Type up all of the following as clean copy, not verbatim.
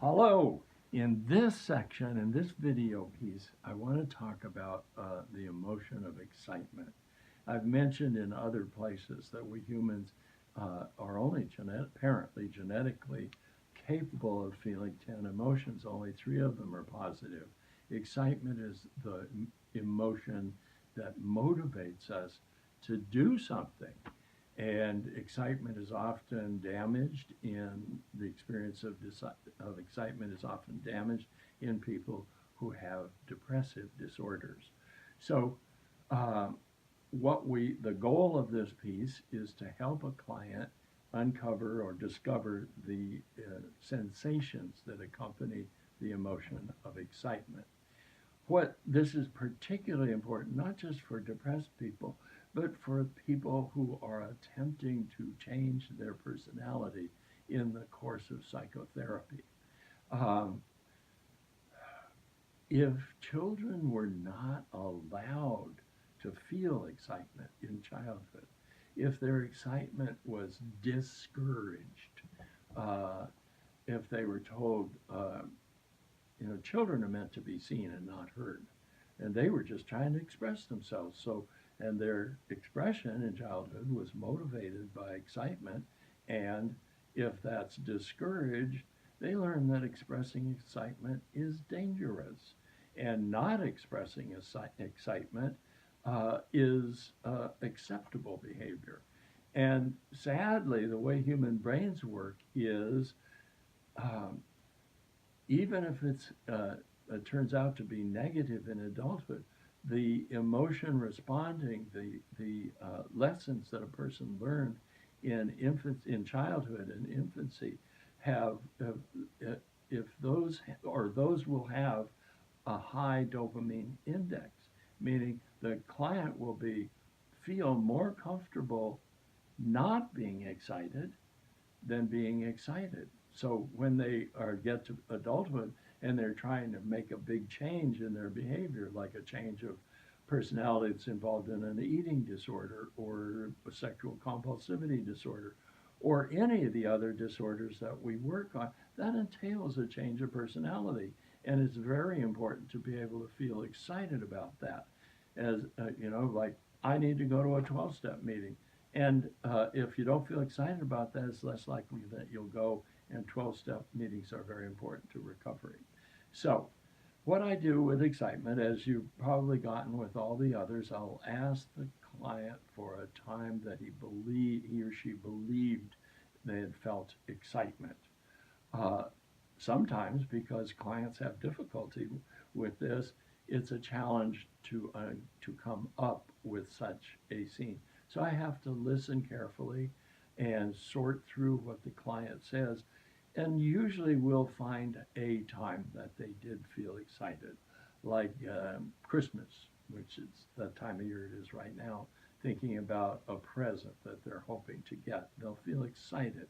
Hello. In this section, in this video piece, I want to talk about the emotion of excitement. I've mentioned in other places that we humans are only apparently genetically capable of feeling 10 emotions. Only 3 of them are positive. Excitement is the emotion that motivates us to do something. And excitement is often damaged in the experience of excitement is often damaged in people who have depressive disorders. So, uh, the goal of this piece is to help a client uncover or discover the sensations that accompany the emotion of excitement. What this is particularly important, not just for depressed people, but for people who are attempting to change their personality in the course of psychotherapy. Um, if children were not allowed to feel excitement in childhood, if their excitement was discouraged, uh, if they were told, children are meant to be seen and not heard. And they were just trying to express themselves. So, and their expression in childhood was motivated by excitement. And if that's discouraged, they learn that expressing excitement is dangerous. And not expressing excitement is acceptable behavior. And sadly, the way human brains work is um, even if it turns out to be negative in adulthood, the emotion responding, the lessons that a person learned in childhood and infancy, have if those will have a high dopamine index, meaning the client will feel more comfortable not being excited than being excited. So when they get to adulthood and they're trying to make a big change in their behavior, like a change of personality that's involved in an eating disorder or a sexual compulsivity disorder, or any of the other disorders that we work on, that entails a change of personality. And it's very important to be able to feel excited about that. Like I need to go to a 12-step meeting. And if you don't feel excited about that, it's less likely that you'll go, and 12-step meetings are very important to recovery. So, what I do with excitement, as you've probably gotten with all the others, I'll ask the client for a time that he or she believed they had felt excitement. Uh, Sometimes, because clients have difficulty with this, it's a challenge to come up with such a scene. So I have to listen carefully and sort through what the client says, and usually we'll find a time that they did feel excited, like Christmas, which is the time of year it is right now, thinking about a present that they're hoping to get. They'll feel excited.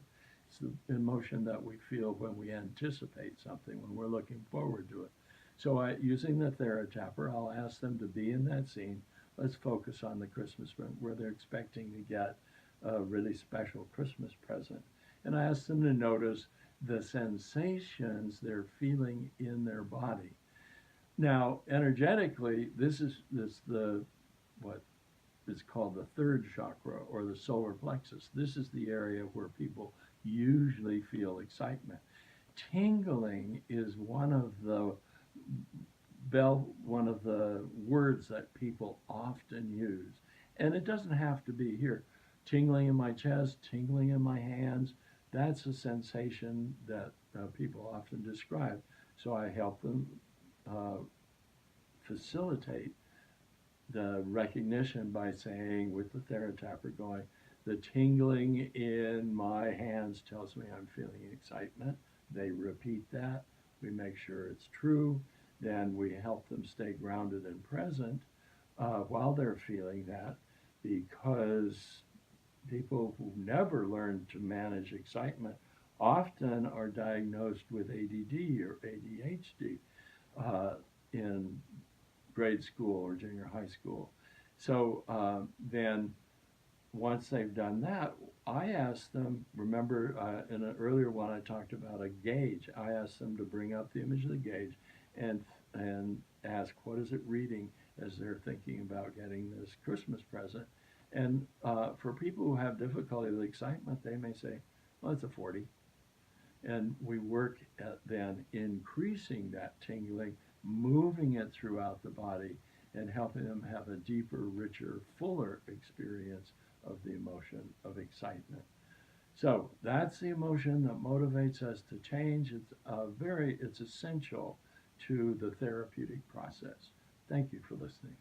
It's the emotion that we feel when we anticipate something, when we're looking forward to it. So using the TheraTapper, I'll ask them to be in that scene. Let's focus on the Christmas present where they're expecting to get a really special Christmas present. And I ask them to notice the sensations they're feeling in their body. Now, energetically, this is what is called the third chakra or the solar plexus. This is the area where people usually feel excitement. Tingling is one of the words that people often use. And it doesn't have to be here. Tingling in my chest, tingling in my hands, that's a sensation that people often describe. So I help them uh, facilitate the recognition by saying with the TheraTapper going, the tingling in my hands tells me I'm feeling excitement. They repeat that. We make sure it's true. Then we help them stay grounded and present while they're feeling that, because people who never learned to manage excitement often are diagnosed with ADD or ADHD in grade school or junior high school. So then once they've done that, I ask them, remember in an earlier one I talked about a gauge. I asked them to bring up the image of the gauge and ask what is it reading as they're thinking about getting this Christmas present. And for people who have difficulty with excitement, they may say, well, it's a 40. And we work at then increasing that tingling, moving it throughout the body, and helping them have a deeper, richer, fuller experience of the emotion of excitement. So that's the emotion that motivates us to change. It's essential to the therapeutic process. Thank you for listening.